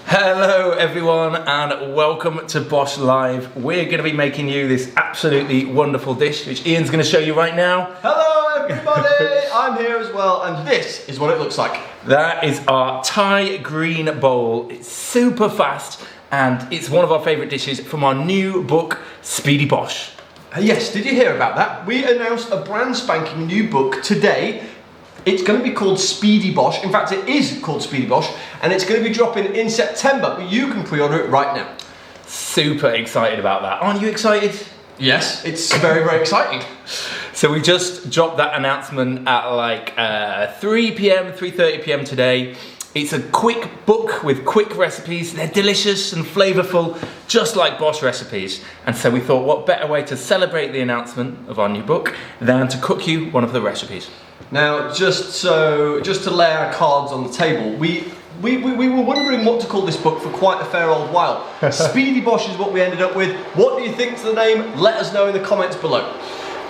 Hello everyone and welcome to Bosh Live. We're going to be making you this absolutely wonderful dish which Ian's going to show you right now. Hello everybody, I'm here as well and this is what it looks like. That is our Thai green bowl. It's super fast and it's one of our favourite dishes from our new book, Speedy Bosh. Yes, did you hear about that? We announced a brand spanking new book today. It's going to be called Speedy Bosh. In fact, it is called Speedy Bosh, and it's going to be dropping in September, but you can pre-order it right now. Super excited about that. Aren't you excited? Yes, it's very, very exciting. So we just dropped that announcement at like 3 p.m, 3:30 p.m. today. It's a quick book with quick recipes. They're delicious and flavourful, just like Bosh recipes. And so we thought, what better way to celebrate the announcement of our new book than to cook you one of the recipes. Now, just to lay our cards on the table, we were wondering what to call this book for quite a fair old while. Speedy Bosh is what we ended up with. What do you think's the name? Let us know in the comments below.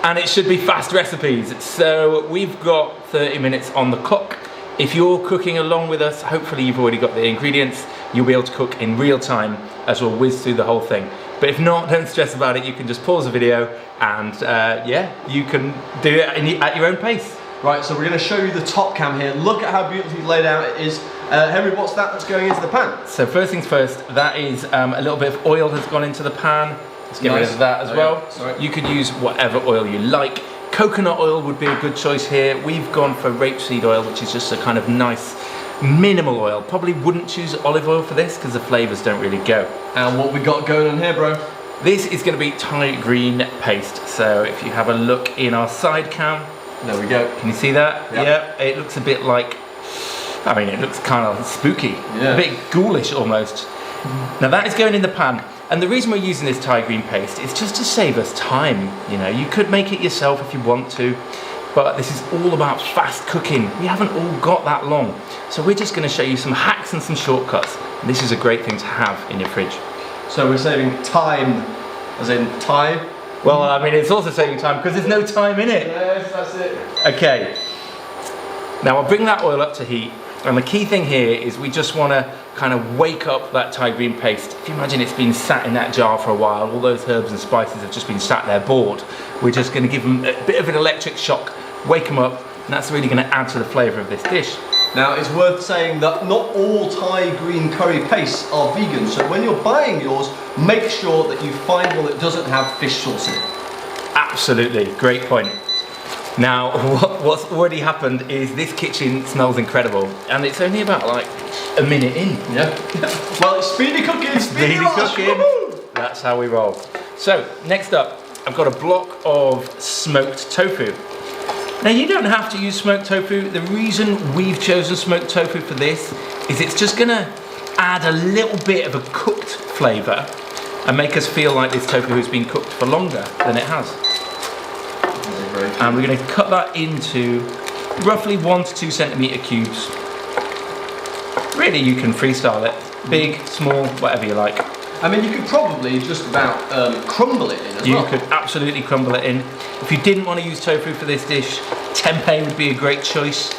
And it should be fast recipes. So we've got 30 minutes on the clock. If you're cooking along with us, hopefully you've already got the ingredients. You'll be able to cook in real time as we'll whiz through the whole thing. But if not, don't stress about it. You can just pause the video and yeah, you can do it at your own pace. Right, so we're going to show you the top cam here. Look at how beautifully laid out it is. Henry, what's that that's going into the pan? So first things first, that is a little bit of oil has gone into the pan. Let's get rid of that as well. Sorry. You could use whatever oil you like. Coconut oil would be a good choice here. We've gone for rapeseed oil, which is just a kind of nice, minimal oil. Probably wouldn't choose olive oil for this because the flavours don't really go. And what we got going on here, bro? This is going to be Thai green paste. So if you have a look in our side cam, there we go. Can you see that? Yep. Yeah, it looks a bit like, I mean, it looks kind of spooky, yeah. A bit ghoulish almost. Now that is going in the pan, and the reason we're using this Thai green paste is just to save us time. You know, you could make it yourself if you want to, but this is all about fast cooking. We haven't all got that long, so we're just going to show you some hacks and some shortcuts. And this is a great thing to have in your fridge. So we're saving time, as in time? Well, I mean, it's also saving time because there's no time in it. Yes, that's it. Okay, now I'll bring that oil up to heat, and the key thing here is we just want to kind of wake up that Thai green paste. If you imagine it's been sat in that jar for a while, all those herbs and spices have just been sat there bored. We're just going to give them a bit of an electric shock, wake them up, and that's really going to add to the flavour of this dish. Now, it's worth saying that not all Thai green curry pastes are vegan, so when you're buying yours, make sure that you find one that doesn't have fish sauce in it. Absolutely, great point. Now, what's already happened is this kitchen smells incredible, and it's only about like a minute in. Yeah. Well, it's speedy cooking, speedy cooking. That's how we roll. So, next up, I've got a block of smoked tofu. Now, you don't have to use smoked tofu. The reason we've chosen smoked tofu for this is it's just gonna add a little bit of a cooked flavour and make us feel like this tofu has been cooked for longer than it has. And we're going to cut that into roughly 1 to 2 centimetre cubes. Really, you can freestyle it. Big, small, whatever you like. I mean, you could probably just about crumble it in as well. You could absolutely crumble it in. If you didn't want to use tofu for this dish, tempeh would be a great choice.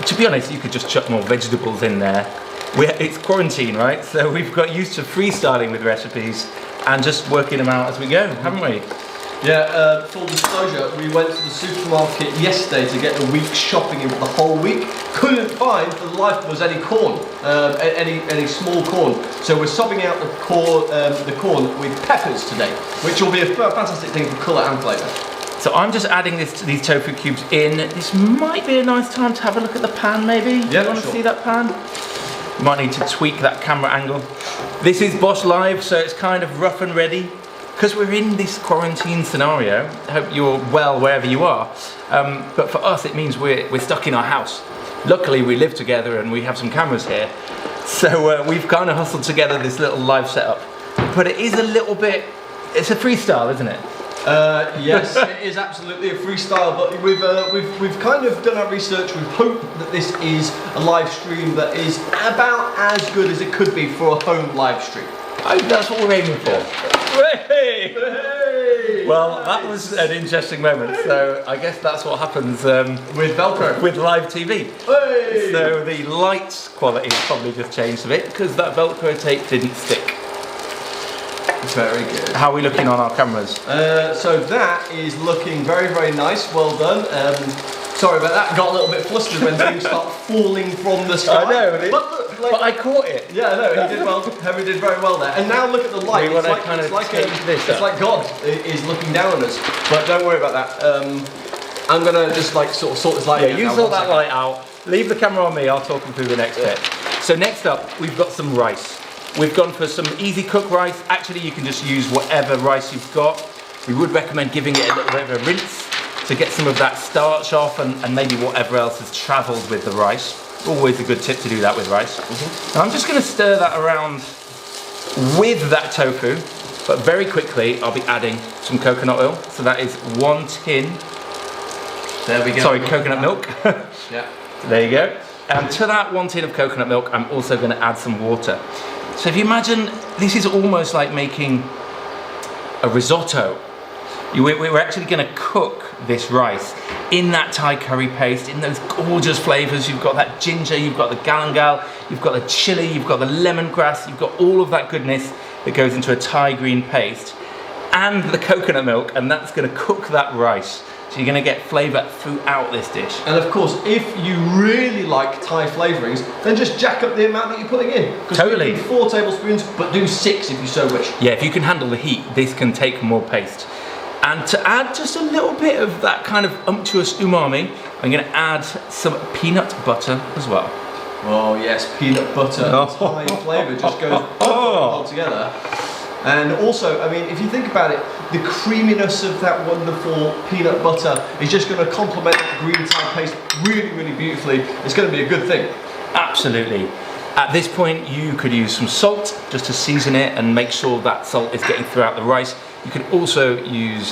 To be honest, you could just chuck more vegetables in there. It's quarantine, right? So we've got used to freestyling with recipes and just working them out as we go, haven't we? Yeah, full disclosure, we went to the supermarket yesterday to get a week's shopping in for the whole week. Couldn't find for the life of us any corn, any small corn. So we're sobbing out the corn with peppers today, which will be a fantastic thing for colour and flavour. So I'm just adding these tofu cubes in. This might be a nice time to have a look at the pan, maybe. Yeah, you want to see that pan? You might need to tweak that camera angle. This is Bosh Live, so it's kind of rough and ready. Because we're in this quarantine scenario, I hope you're well wherever you are, but for us it means we're stuck in our house. Luckily we live together and we have some cameras here, so we've kind of hustled together this little live setup. But it is a little bit, it's a freestyle, isn't it? Yes, it is absolutely a freestyle, but we've kind of done our research. We hope that this is a live stream that is about as good as it could be for a home live stream. That's what we're aiming for. Hey! Hey, well, that was an interesting moment. So I guess that's what happens with Velcro, with live TV. Hey. So the light quality probably just changed a bit because that Velcro tape didn't stick. Very good. How are we looking on our cameras? So that is looking very, very nice. Well done. Sorry about that. Got a little bit flustered when things start falling from the sky. I know. But look, But I caught it. yeah, no, he did well. Henry did very well there. And now look at the light. We It's want to kind of take this it's up. like God is looking down on us. But don't worry about that. I'm gonna just like sort this light. Yeah, you sort that light out. Leave the camera on me. I'll talk them through the next bit. So next up, we've got some rice. We've gone for some easy cook rice. Actually, you can just use whatever rice you've got. We would recommend giving it a little bit of a rinse to get some of that starch off and maybe whatever else has travelled with the rice. Always a good tip to do that with rice. Now I'm just going to stir that around with that tofu, but very quickly I'll be adding some coconut oil. So that is 1 tin. There we go. Sorry, coconut milk. Yeah. There you go. And to that 1 tin of coconut milk, I'm also going to add some water. So if you imagine, this is almost like making a risotto. We're actually going to cook this rice in that Thai curry paste, in those gorgeous flavours. You've got that ginger, you've got the galangal, you've got the chilli, you've got the lemongrass, you've got all of that goodness that goes into a Thai green paste, and the coconut milk, and that's going to cook that rice. So you're going to get flavour throughout this dish. And of course, if you really like Thai flavourings, then just jack up the amount that you're putting in. Totally. Do 4 tablespoons, but do 6 if you so wish. Yeah, if you can handle the heat, this can take more paste. And to add just a little bit of that kind of unctuous umami, I'm going to add some peanut butter as well. Oh yes, peanut butter and Thai flavour just goes all together. And also, I mean, if you think about it, the creaminess of that wonderful peanut butter is just going to complement that green Thai paste really, really beautifully. It's going to be a good thing. Absolutely. At this point, you could use some salt just to season it and make sure that salt is getting throughout the rice. You could also use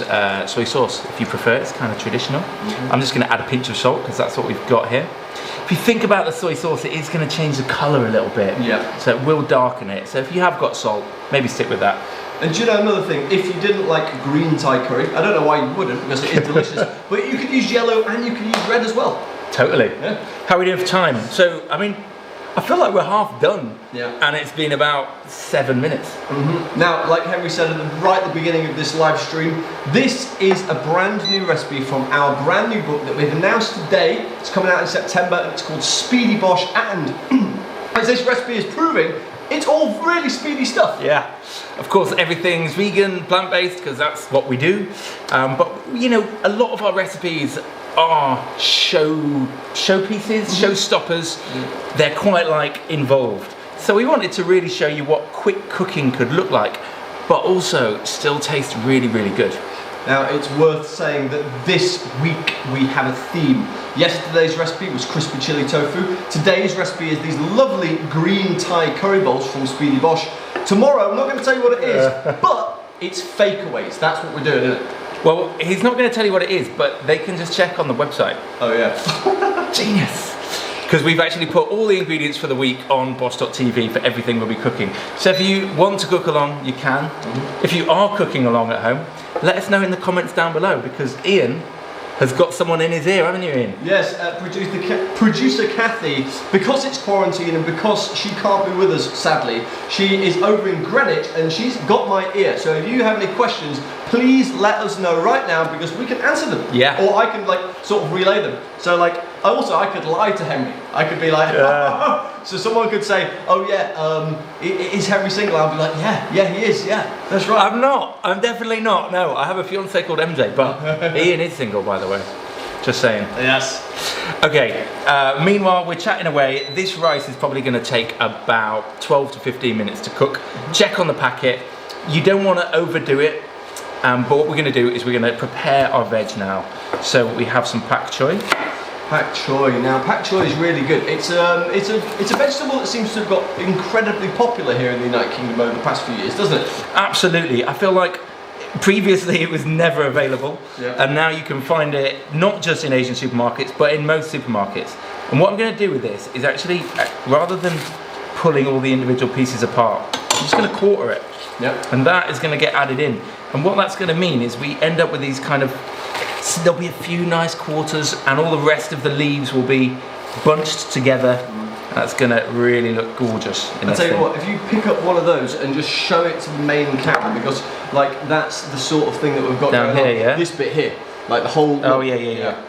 soy sauce if you prefer. It's kind of traditional. I'm just going to add a pinch of salt because that's what we've got here. If you think about the soy sauce, it is going to change the colour a little bit. Yeah. So it will darken it. So if you have got salt, maybe stick with that. And do you know another thing? If you didn't like green Thai curry, I don't know why you wouldn't because it is delicious, but you could use yellow and you can use red as well. Totally. Yeah. How are we doing for time? So, I mean, I feel like we're half done. Yeah. And it's been about 7 minutes. Now, like Henry said right at the beginning of this live stream, this is a brand new recipe from our brand new book that we've announced today. It's coming out in September and it's called Speedy Bosh, and as this recipe is proving, it's all really speedy stuff. Yeah. Of course, everything's vegan, plant-based, because that's what we do. But, you know, a lot of our recipes are showpieces, showstoppers. They're quite like involved. So we wanted to really show you what quick cooking could look like, but also still taste really, really good. Now, it's worth saying that this week we have a theme. Yesterday's recipe was crispy chili tofu. Today's recipe is these lovely green Thai curry bowls from Speedy Bosh. Tomorrow, I'm not going to tell you what it is, but it's fakeaways. That's what we're doing, isn't it? Well, he's not going to tell you what it is, but they can just check on the website. Oh yeah. Genius. Because we've actually put all the ingredients for the week on bosh.tv for everything we'll be cooking. So if you want to cook along, you can. If you are cooking along at home, let us know in the comments down below, because Ian has got someone in his ear, haven't you, Ian? Yes, producer Kathy, because it's quarantine and because she can't be with us, sadly, she is over in Greenwich and she's got my ear. So if you have any questions, please let us know right now because we can answer them. Yeah. Or I can like sort of relay them. So like, also I could lie to Henry. I could be like, so someone could say, oh yeah, is Henry single? I'll be like, yeah, he is, yeah, that's right. I'm not. I'm definitely not. No, I have a fiance called MJ, but Ian is single, by the way. Just saying. Yes. Okay, meanwhile, we're chatting away. This rice is probably going to take about 12 to 15 minutes to cook. Check on the packet. You don't want to overdo it, but what we're going to do is we're going to prepare our veg now. So we have some pak choy. Pak choy. Now, pak choy is really good. It's a vegetable that seems to have got incredibly popular here in the United Kingdom over the past few years, doesn't it? Absolutely. I feel like previously it was never available, and now you can find it not just in Asian supermarkets, but in most supermarkets. And what I'm going to do with this is actually, rather than pulling all the individual pieces apart, I'm just going to quarter it. Yep. And that is going to get added in. And what that's going to mean is we end up with these kind of, there'll be a few nice quarters and all the rest of the leaves will be bunched together. That's going to really look gorgeous. I'll tell you what, if you pick up one of those and just show it to the main camera, because like that's the sort of thing that we've got down going here, on. yeah? This bit here, like the whole... Oh yeah.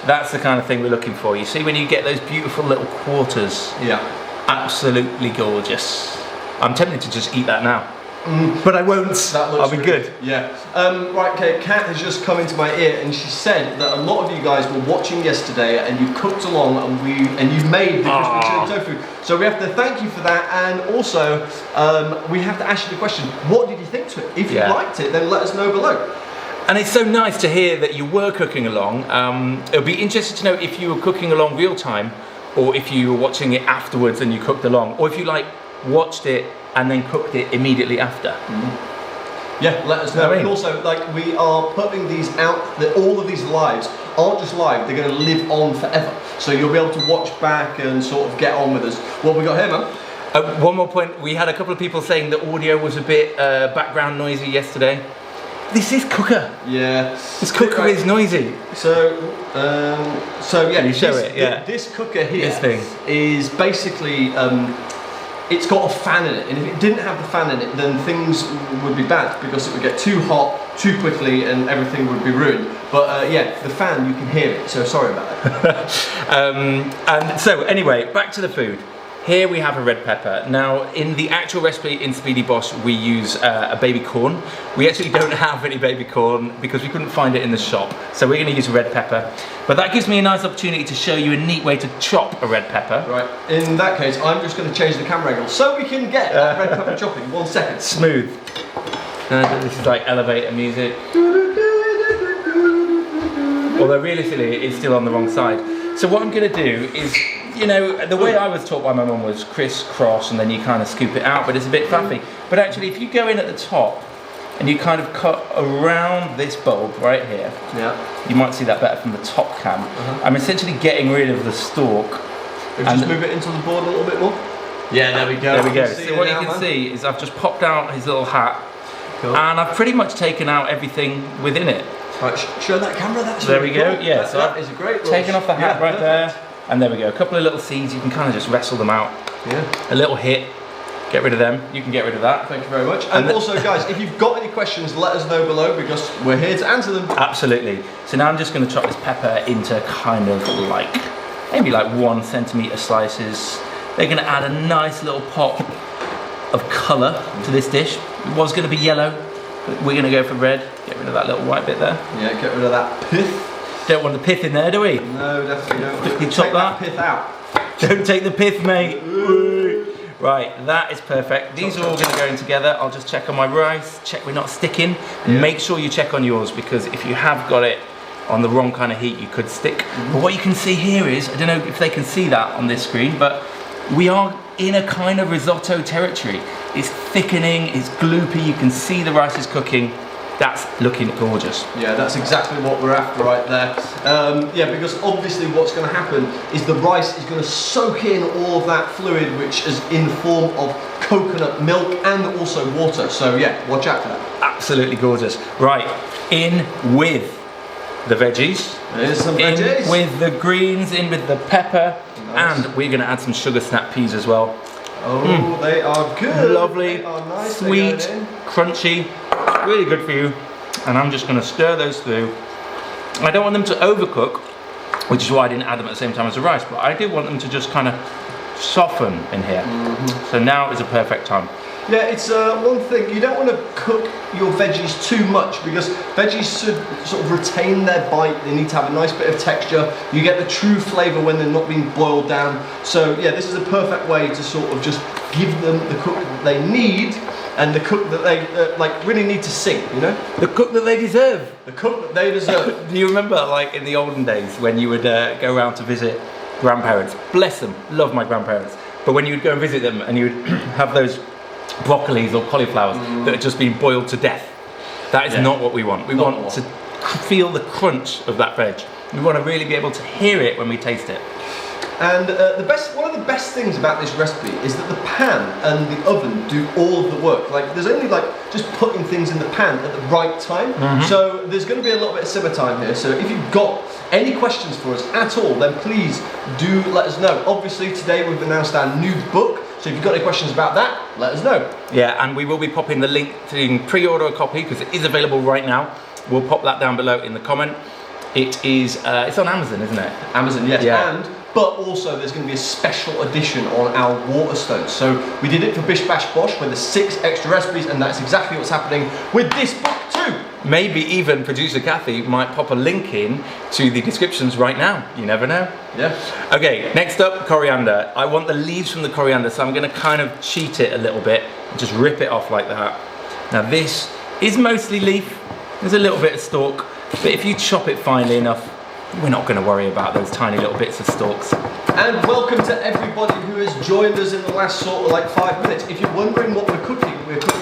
That's the kind of thing we're looking for. You see when you get those beautiful little quarters? Yeah. Absolutely gorgeous. I'm tempted to just eat that now. But I won't. That looks I'll be really good. Yeah. Right, okay, Kat has just come into my ear and she said that a lot of you guys were watching yesterday and you cooked along and you made the crispy chili tofu. So we have to thank you for that, and also we have to ask you the question, what did you think to it? If you liked it, then let us know below. And it's so nice to hear that you were cooking along. It'll be interesting to know if you were cooking along real time, or if you were watching it afterwards and you cooked along, or if you like watched it and then cooked it immediately after. Yeah, let us know. And also, like, we are putting these out, all of these lives aren't just live, they're going to live on forever. So you'll be able to watch back and sort of get on with us. What have we got here, man? One more point, we had a couple of people saying the audio was a bit background noisy yesterday. This is cooker. Yeah. This cooker is noisy. So yeah, you show it, yeah. This cooker here is basically, it's got a fan in it, and if it didn't have the fan in it, then things would be bad because it would get too hot too quickly and everything would be ruined. But yeah, the fan, you can hear it, so sorry about that. And so anyway, back to the food. Here we have a red pepper. Now, in the actual recipe in Speedy Bosh, we use a baby corn. We actually don't have any baby corn because we couldn't find it in the shop. So we're gonna use a red pepper. But that gives me a nice opportunity to show you a neat way to chop a red pepper. Right, in that case, I'm just gonna change the camera angle so we can get that red pepper chopping. 1 second. Smooth. This is like elevator music. Although realistically, it's still on the wrong side. So what I'm gonna do is, you know, the way I was taught by my mum was crisscross and then you kind of scoop it out, but it's a bit faffy. But actually, if you go in at the top and you kind of cut around this bulb right here, you might see that better from the top cam. I'm essentially getting rid of the stalk. And just move it into the board a little bit more. Yeah, there we go. There we go. So what you can see is I've just popped out his little hat, and I've pretty much taken out everything within it. Right, show that camera. That's there we go. Cool. Yeah, so that is a great. Taken off the hat right there. And there we go, a couple of little seeds, you can kind of just wrestle them out. Yeah. A little hit, get rid of them, you can get rid of that. Thank you very much. And also guys, if you've got any questions, let us know below because we're here to answer them. Absolutely. So now I'm just going to chop this pepper into kind of like, maybe like 1 centimetre slices. They're going to add a nice little pop of colour to this dish. It was going to be yellow, but we're going to go for red. Get rid of that little white bit there. Yeah, get rid of that pith. Don't want the pith in there, do we? No, definitely don't. Quickly chop that pith out. Don't take the pith, mate. Right, that is perfect. These are all going to go in together. I'll just check on my rice, check we're not sticking. Make sure you check on yours because if you have got it on the wrong kind of heat, you could stick. But what you can see here is, I don't know if they can see that on this screen, but we are in a kind of risotto territory. It's thickening, it's gloopy, you can see the rice is cooking. That's looking gorgeous. Yeah, that's exactly what we're after right there. Yeah, because obviously what's going to happen is the rice is going to soak in all of that fluid, which is in the form of coconut milk and also water. So yeah, watch out for that. Absolutely gorgeous. Right, in with the veggies. There's some veggies. In with the greens, in with the pepper, and we're going to add some sugar snap peas as well. Oh, they are good. Lovely, they are nice. sweet, crunchy. Really good for you, and I'm just going to stir those through. I don't want them to overcook, which is why I didn't add them at the same time as the rice, but I do want them to just kind of soften in here. So now is a perfect time. Yeah, it's one thing, you don't want to cook your veggies too much because veggies should sort of retain their bite. They need to have a nice bit of texture. You get the true flavour when they're not being boiled down. So yeah, this is a perfect way to sort of just give them the cook that they need and the cook that they like really need to sing, you know? The cook that they deserve. The cook that they deserve. Do you remember like in the olden days when you would go around to visit grandparents? Bless them, love my grandparents. But when you would go and visit them and you would have those broccolis or cauliflowers that had just been boiled to death. That is not what we want. We want to feel the crunch of that veg. We want to really be able to hear it when we taste it. And one of the best things about this recipe is that the pan and the oven do all of the work. Like there's only like just putting things in the pan at the right time. So there's going to be a little bit of simmer time here. So if you've got any questions for us at all, then please do let us know. Obviously today we've announced our new book. So if you've got any questions about that, let us know. Yeah, and we will be popping the link to pre-order a copy because it is available right now. We'll pop that down below in the comment. It is, it's on Amazon, isn't it? Amazon, yes. Yeah. But also there's going to be a special edition on our Waterstones. So we did it for Bish Bash Bosh where there's 6 extra recipes, and that's exactly what's happening with this book too. Maybe even producer Kathy might pop a link in to the descriptions right now. You never know. Yeah. Okay, next up, coriander. I want the leaves from the coriander, so I'm going to kind of cheat it a little bit and just rip it off like that. Now this is mostly leaf. There's a little bit of stalk, but if you chop it finely enough, we're not going to worry about those tiny little bits of stalks. And welcome to everybody who has joined us in the last sort of like 5 minutes. If you're wondering what we're cooking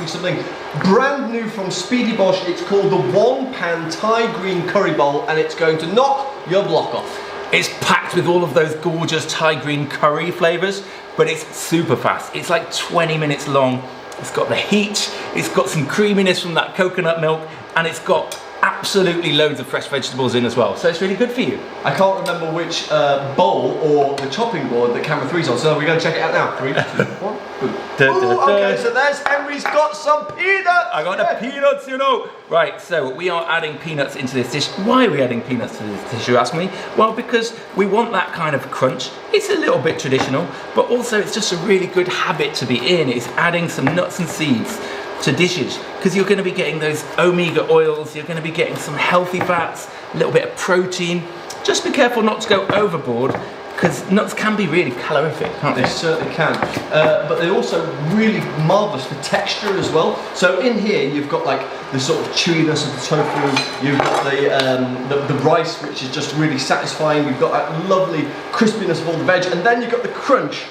something brand new from Speedy Bosh. It's called the One Pan Thai Green Curry Bowl, and it's going to knock your block off. It's packed with all of those gorgeous Thai green curry flavours, but it's super fast. It's like 20 minutes long. It's got the heat, it's got some creaminess from that coconut milk, and it's got absolutely loads of fresh vegetables in as well, so it's really good for you. I can't remember which bowl or the chopping board that camera 3's on, so we're going to check it out now. 3, 2, 1. Okay, so there's Henry's got some peanuts! I got the peanuts, you know! Right, so we are adding peanuts into this dish. Why are we adding peanuts to this dish, you ask me? Well, because we want that kind of crunch. It's a little bit traditional, but also it's just a really good habit to be in. It's adding some nuts and seeds to dishes, because you're going to be getting those omega oils, you're going to be getting some healthy fats, a little bit of protein. Just be careful not to go overboard, because nuts can be really calorific, can't they? They certainly can, but they're also really marvellous for texture as well. So in here you've got like the sort of chewiness of the tofu, you've got the rice, which is just really satisfying, you've got that lovely crispiness of all the veg, and then you've got the crunch.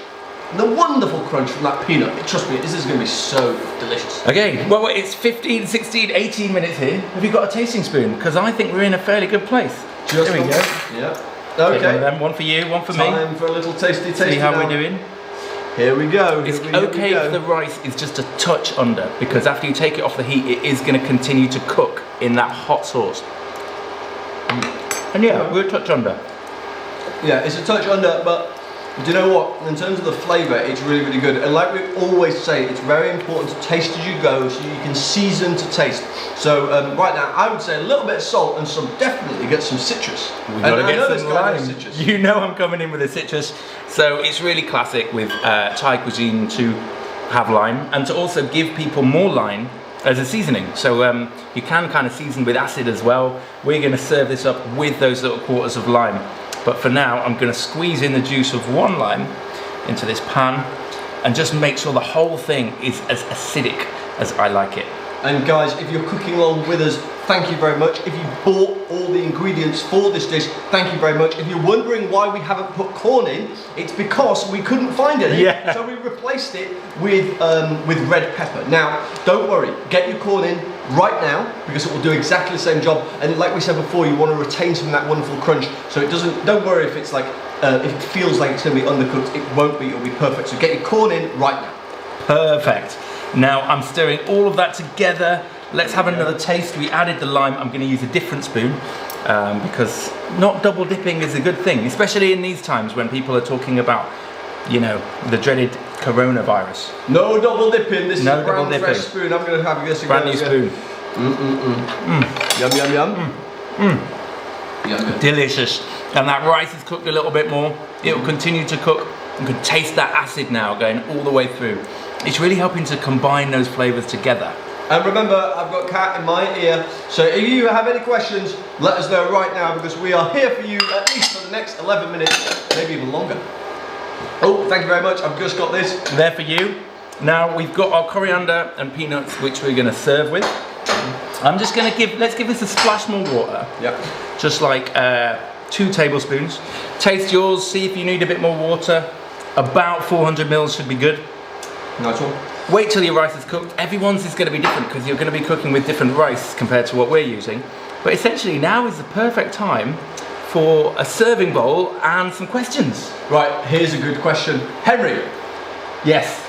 The wonderful crunch from that peanut. Trust me, this is going to be so delicious. Okay, well it's 15, 16, 18 minutes here. Have you got a tasting spoon? Because I think we're in a fairly good place. Just there we go. Yeah. Okay. Okay. Them. One for you, one for me. Time for a little tasty. See how now. we're doing. Here we go. It's okay if the rice is just a touch under, because after you take it off the heat, it is going to continue to cook in that hot sauce. And yeah, we're a touch under. Yeah, it's a touch under, but do you know what? In terms of the flavour, it's really, really good. And like we always say, it's very important to taste as you go, so you can season to taste. So right now, I would say a little bit of salt and definitely get some citrus. We've got to get some lime. Citrus. You know I'm coming in with a citrus. So it's really classic with Thai cuisine to have lime, and to also give people more lime as a seasoning. So you can kind of season with acid as well. We're going to serve this up with those little quarters of lime. But for now, I'm going to squeeze in the juice of 1 lime into this pan and just make sure the whole thing is as acidic as I like it. And guys, if you're cooking along with us, thank you very much. If you bought all the ingredients for this dish, thank you very much. If you're wondering why we haven't put corn in, it's because we couldn't find any. Yeah. So we replaced it with red pepper. Now, don't worry, get your corn in right now, because it will do exactly the same job. And like we said before, you want to retain some of that wonderful crunch, so it doesn't. Don't worry if it's like if it feels like it's going to be undercooked. It won't be. It'll be perfect. So get your corn in right now. Perfect. Now I'm stirring all of that together. Let's have another taste. We added the lime. I'm going to use a different spoon because not double dipping is a good thing, especially in these times when people are talking about, you know, the dreaded coronavirus. No double dipping. This no is a brand double fresh dipping. spoon. I'm going to have this again. Brand new spoon. Yum yum yum. Yum. Delicious. And that rice is cooked a little bit more. It will continue to cook. You can taste that acid now going all the way through. It's really helping to combine those flavours together. And remember, I've got Kat in my ear, so if you have any questions, let us know right now, because we are here for you at least for the next 11 minutes, maybe even longer. Oh, thank you very much. I've just got this. There for you. Now we've got our coriander and peanuts, which we're going to serve with. I'm just going to let's give this a splash more water. Yep. Just like 2 tablespoons. Taste yours, see if you need a bit more water. About 400 mils should be good. Nice one. Wait till your rice is cooked. Everyone's is going to be different because you're going to be cooking with different rice compared to what we're using. But essentially now is the perfect time for a serving bowl and some questions. Right, here's a good question. Henry, Yes.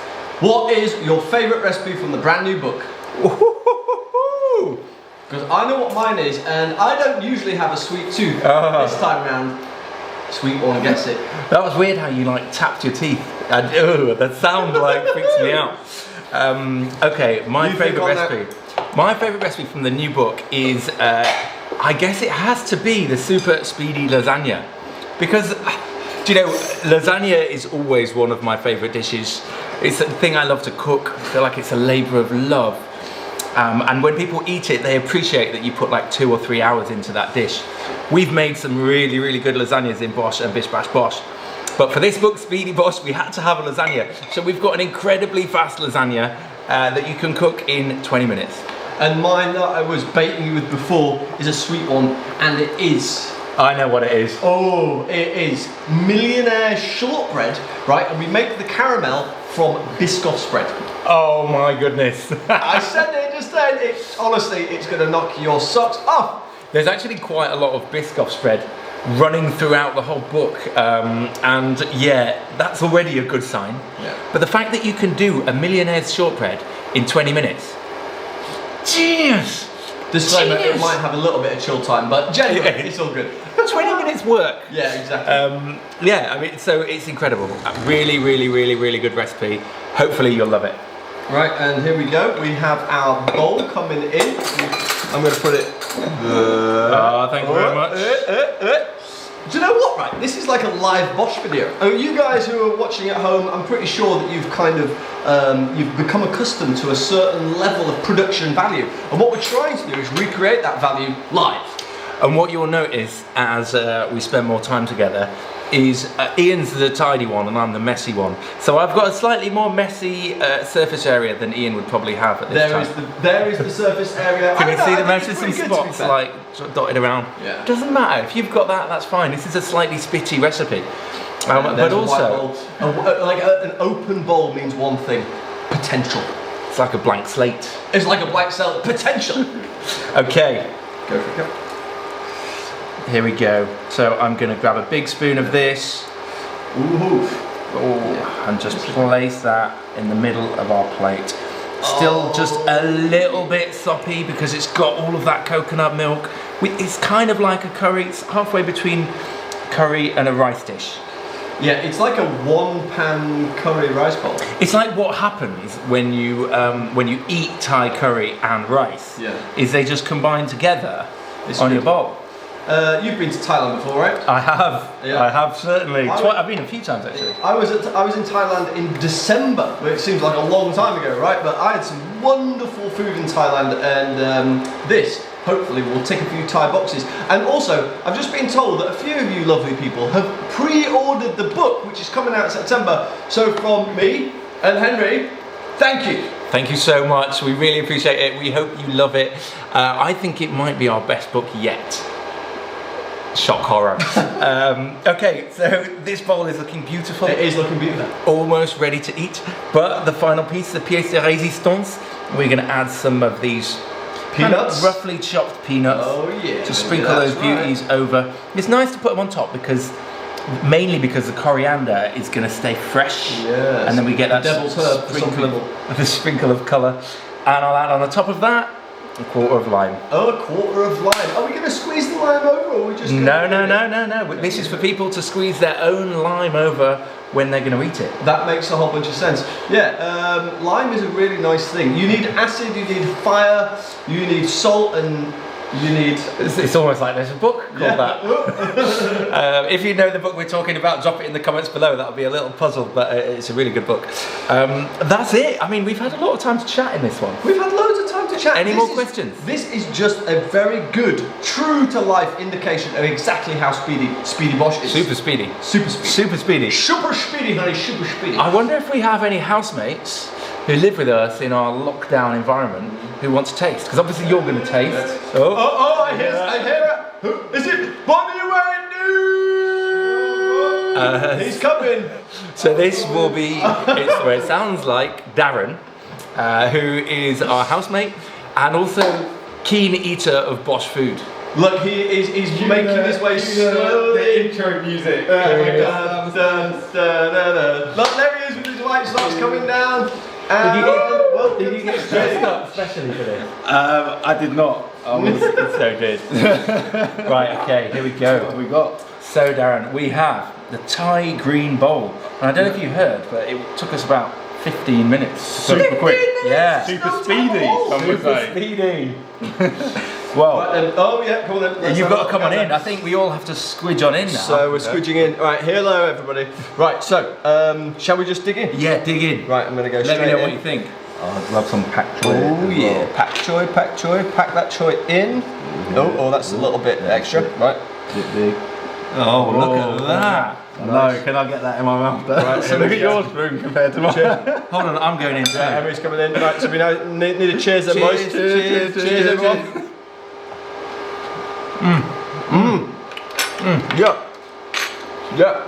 what is your favourite recipe from the brand new book? Because I know what mine is, and I don't usually have a sweet tooth. This time round, sweet one gets it. That was weird how you like tapped your teeth. That sound like freaks me out. Okay, my favourite recipe. My favourite recipe from the new book is, I guess it has to be the super speedy lasagna. Because, do you know, lasagna is always one of my favourite dishes. It's a thing I love to cook. I feel like it's a labour of love. And when people eat it, they appreciate that you put like 2 or 3 hours into that dish. We've made some really, really good lasagnas in Bosch and Bish Bash Bosch. But for this book, Speedy Bosh, we had to have a lasagna. So we've got an incredibly fast lasagna that you can cook in 20 minutes. And mine that I was baiting you with before is a sweet one, and it is. I know what it is. Oh, it is millionaire shortbread, right? And we make the caramel from Biscoff spread. Oh my goodness. I said it just then. Honestly, it's going to knock your socks off. There's actually quite a lot of Biscoff spread running throughout the whole book, and yeah, that's already a good sign. Yeah. But the fact that you can do a millionaire's shortbread in 20 minutes, genius! Disclaimer, Genius. it might have a little bit of chill time, but genuinely, it's all good. 20 minutes work. Yeah, exactly. Yeah, I mean, so it's incredible. A really, really, really, really good recipe. Hopefully you'll love it. Right, and here we go. We have our bowl coming in. I'm going to put it. Thank you very much. Do you know what, right? This is like a live Bosch video. You guys who are watching at home, I'm pretty sure that you've kind of, you've become accustomed to a certain level of production value. And what we're trying to do is recreate that value live. And what you'll notice as we spend more time together is Ian's the tidy one and I'm the messy one. So I've got a slightly more messy surface area than Ian would probably have at this time. There is the surface area. Can you see the most of some spots like sort of dotted around? Yeah. Doesn't matter, if you've got that, that's fine. This is a slightly spitty recipe. But also, an open bowl means one thing: potential. it's like a blank slate. It's like a blank slate. Potential. Okay. Go for it. Go. Here we go. So I'm going to grab a big spoon of this. Ooh. And just place that in the middle of our plate. Still just a little bit soppy because it's got all of that coconut milk. It's kind of like a curry. It's halfway between curry and a rice dish. Yeah, it's like a one-pan curry rice bowl. It's like what happens when you eat Thai curry and rice. Yeah. Is they just combine together on your bowl. You've been to Thailand before, right? I have. Yeah. I have certainly. I've been a few times actually. I was in Thailand in December. It seems like a long time ago, right? But I had some wonderful food in Thailand, and this hopefully will tick a few Thai boxes. And also, I've just been told that a few of you lovely people have pre-ordered the book, which is coming out in September. So from me and Henry, thank you. Thank you so much. We really appreciate it. We hope you love it. I think it might be our best book yet. Shock horror. Okay, so this bowl is looking beautiful. It is looking beautiful. Almost ready to eat. But the final piece, the pièce de résistance, we're going to add some of these peanuts, roughly chopped peanuts. Oh yeah. To sprinkle those beauties over. It's nice to put them on top because, mainly because the coriander is going to stay fresh. Yes. And then we get that devil's herb sprinkle of colour. And I'll add on the top of that a quarter of lime. Oh, a quarter of lime. Are we going to squeeze the lime over, or are we just going No. This is for people to squeeze their own lime over when they're going to eat it. That makes a whole bunch of sense. Yeah, lime is a really nice thing. You need acid, you need fire, you need salt, and you need... It's almost like there's a book called that. If you know the book we're talking about, drop it in the comments below. That'll be a little puzzle, but it's a really good book. That's it. I mean, we've had a lot of time to chat in this one. We've had loads of time to chat. Any more questions? This is just a very good, true-to-life indication of exactly how Speedy Bosh is. Super speedy. Super speedy. Super speedy. Super speedy, honey, super speedy. I wonder if we have any housemates who live with us in our lockdown environment who want to taste, because obviously you're going to taste. I hear it. Who is it? Bonnie Wendy! He's coming. So this will be, it sounds like Darren, who is our housemate and also keen eater of Bosch food. Look, he's making his way slowly. The intro music. Look, there he is with his white socks coming down. Did you get dressed up especially for this? I did not. It's so good. Right, okay, here we go. What have we got? So Darren, we have the Thai green bowl. And I don't know if you heard, but it took us about 15 minutes. Super quick. Yeah. Super speedy. Some would Super say. speedy. Well, Right then. Oh yeah, come on then. you've got to come on in. I think we all have to squidge on in now. So we're squidging in. Right, hello everybody. Right, so shall we just dig in? Yeah, dig in. Right, I'm gonna go Let straight me know in. what you think. I'd love some pak choy. Oh yeah, pak choy, pack that choy in. Oh, that's a little bit extra. Right. Bit big. Oh, look at that. No, can I get that in my mouth? Right, So look at your spoon compared to mine. Hold on, I'm going in too. Right, Emery's coming in. Right, so we now need a cheers then, boys. Cheers, Cheers, everyone. Yeah.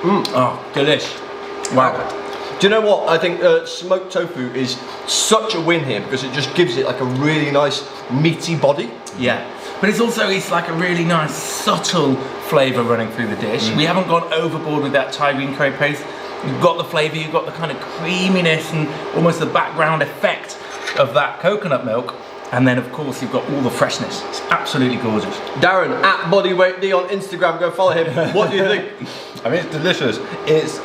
Oh, delish. Wow. Do you know what? I think smoked tofu is such a win here because it just gives it like a really nice meaty body. Yeah. But it's like a really nice subtle flavour running through the dish. We haven't gone overboard with that Thai green curry paste. You've got the flavour, you've got the kind of creaminess and almost the background effect of that coconut milk. And then of course you've got all the freshness. It's absolutely gorgeous. Darren at BodyweightD on Instagram. Go follow him. What do you think? I mean, it's delicious. It's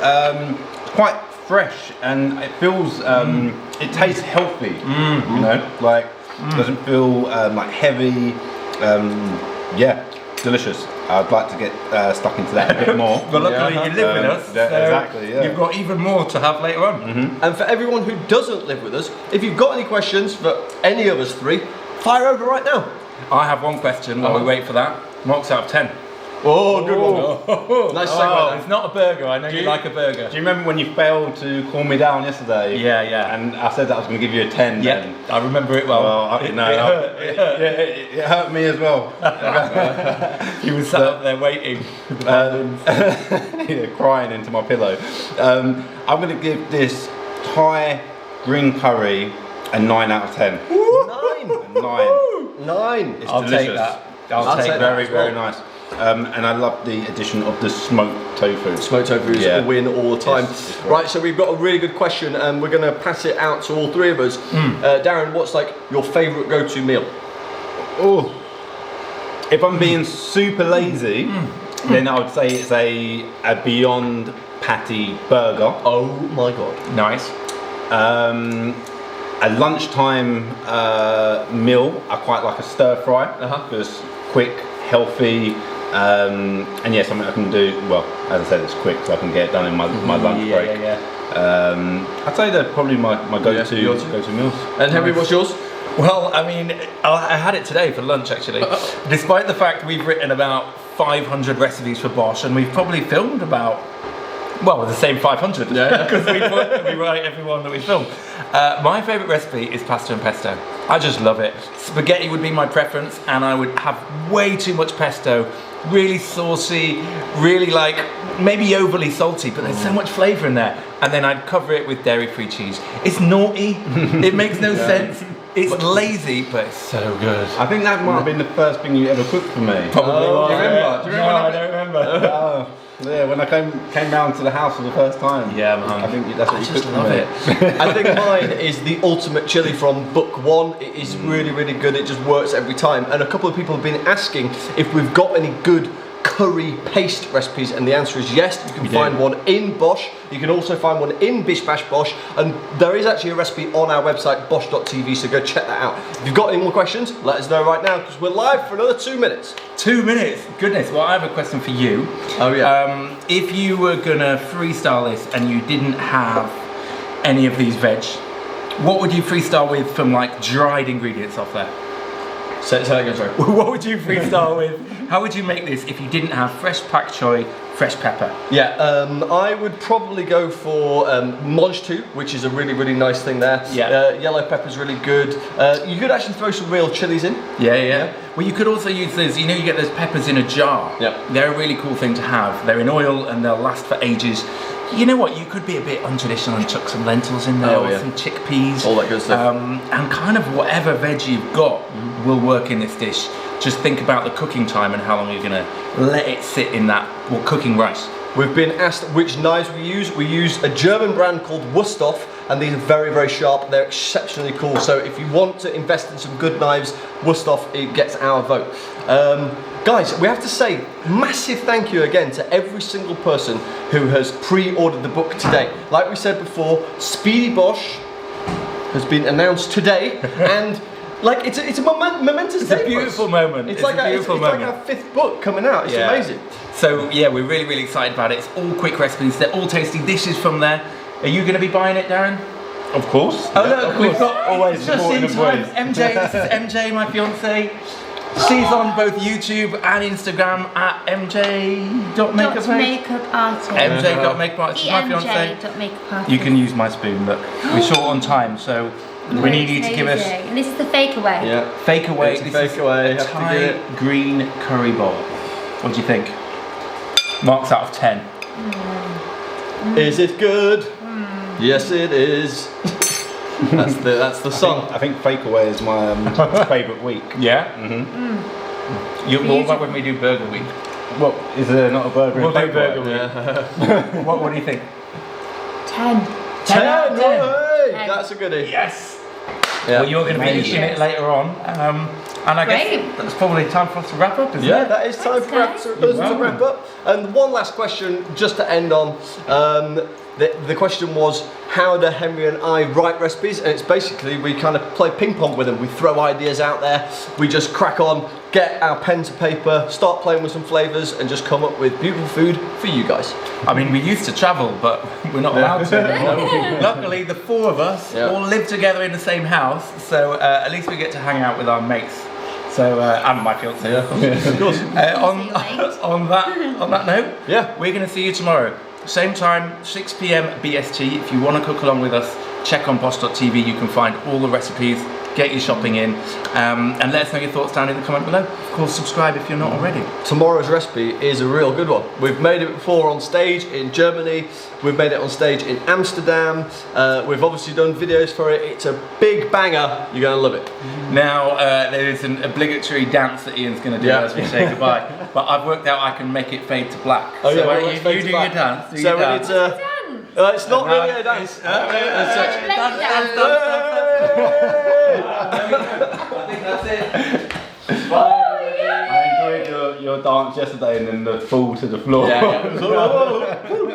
quite fresh and it feels, it tastes healthy. You know, like doesn't feel like heavy. Yeah, delicious. I'd like to get stuck into that a bit more. But luckily you live with us, so exactly, yeah. you've got even more to have later on. And for everyone who doesn't live with us, if you've got any questions for any of us three, fire over right now. I have one question while we wait for that. Marks out of 10. Oh, good one. Oh, Nice segue. it's not a burger. I know you like a burger. Do you remember when you failed to calm me down yesterday? Yeah, yeah. And I said that I was going to give you a 10 Yeah, then. I remember it well. Well, It hurt. it hurt me as well. He was sat up there waiting. Yeah, crying into my pillow. I'm going to give this Thai green curry a 9 out of 10. 9. 9. It's I'll delicious. take that. I'll take that Very, as well. very nice. And I love the addition of the smoked tofu. Smoked tofu is a win all the time. Yes, it's Right, so we've got a really good question and we're going to pass it out to all three of us. Darren, what's like your favourite go-to meal? Oh, if I'm being super lazy, then I would say it's a Beyond Patty burger. Oh my god. Nice. A lunchtime meal, I quite like a stir fry because quick, healthy, and yeah, something I can do. Well, as I said, it's quick, so I can get it done in my lunch break. I'd say they're probably my go-to meals. And Henry, what's yours? Well, I mean, I had it today for lunch actually. Despite the fact we've written about 500 recipes for Bosch and we've probably filmed about, well, the same 500. Yeah. Because we write every one that we film. My favourite recipe is pasta and pesto. I just love it. Spaghetti would be my preference and I would have way too much pesto. Really saucy, really like, maybe overly salty, but there's so much flavour in there. And then I'd cover it with dairy-free cheese. It's naughty, it makes no sense. It's lazy, but it's so good. I think that might have been the first thing you ever cooked for me. Probably Do was. you remember? Do you remember? No, I don't remember. Yeah, when I came round to the house for the first time. Yeah, man. I think that's what you cooked for me. I think mine is the ultimate chili from book 1. It is really, really good. It just works every time. And a couple of people have been asking if we've got any good curry paste recipes, and the answer is yes. You can find one in Bosch. You can also find one in Bish Bash Bosch, and there is actually a recipe on our website bosch.tv, so go check that out. If you've got any more questions, let us know right now because we're live for another 2 minutes. 2 minutes? Goodness, well I have a question for you. Oh yeah. If you were gonna freestyle this and you didn't have any of these veg, what would you freestyle with from like dried ingredients off there? Say that again, sorry. What would you freestyle with? How would you make this if you didn't have fresh pak choy, fresh pepper? Yeah, I would probably go for Monge 2, which is a really, really nice thing there. Yeah. Yellow pepper's really good. You could actually throw some real chilies in. Yeah. Well, you could also use those, you know, you get those peppers in a jar. Yeah. They're a really cool thing to have. They're in oil and they'll last for ages. you know what, you could be a bit untraditional and chuck some lentils in there, or some chickpeas. All that good stuff. And kind of whatever veg you've got will work in this dish. Just think about the cooking time and how long you're gonna let it sit in that, well, cooking rice. We've been asked which knives we use. We use a German brand called Wusthof, and these are very, very sharp. They're exceptionally cool. So if you want to invest in some good knives, Wusthof, it gets our vote. Guys, we have to say massive thank you again to every single person who has pre-ordered the book today. Like we said before, Speedy Bosh has been announced today, and like it's a momentous day. It's a beautiful moment. It's like a beautiful moment. It's like our 5th book coming out. It's amazing. So yeah, we're really, really excited about it. It's all quick recipes. They're all tasty dishes from there. Are you going to be buying it, Darren? Of course. Oh no, we've got always just in time. MJ, this is MJ, my fiance. She's on both YouTube and Instagram at mj.makeup. MJ.makeup. She's my fiance. You can use my spoon. Look, we're short on time, so we need you to give us. And this is the fake away. Yeah. Fake away. It's fake away. A Thai green curry bowl. What do you think? Marks out of 10. Is it good? Yes, it is. That's the song. I think Fake Away is my favourite week. Yeah. What about when we do Burger Week? Well, is there not a burger? We'll in do Fake Burger Away? Week. What do you think? 10. 10 out of 10. Hey, that's a goodie. Yes. Yeah. Well, you're going to be eating it later on, and I guess that's probably time for us to wrap up, isn't it? Yeah, that is time for us to wrap up. And one last question, just to end on. The question was, how do Henry and I write recipes? And it's basically, we kind of play ping pong with them. We throw ideas out there, we just crack on, get our pen to paper, start playing with some flavours, and just come up with beautiful food for you guys. I mean, we used to travel, but we're not allowed to. Luckily, the 4 of us all live together in the same house, so at least we get to hang out with our mates. So, and my fiance, of course. On that note, we're going to see you tomorrow. Same time, 6 PM BST. If you want to cook along with us, check on bosh.tv. You can find all the recipes, get your shopping in, and let us know your thoughts down in the comment below. Of course, subscribe if you're not already. Tomorrow's recipe is a real good one. We've made it before on stage in Germany. We've made it on stage in Amsterdam. We've obviously done videos for it. It's a big banger. You're going to love it. Now, there is an obligatory dance that Ian's going to do as we say goodbye. But I've worked out I can make it fade to black. Oh, so yeah, you do your dance. It's not really a dance. I think that's it. Bye. I enjoyed your dance yesterday and then the fall to the floor. Yeah.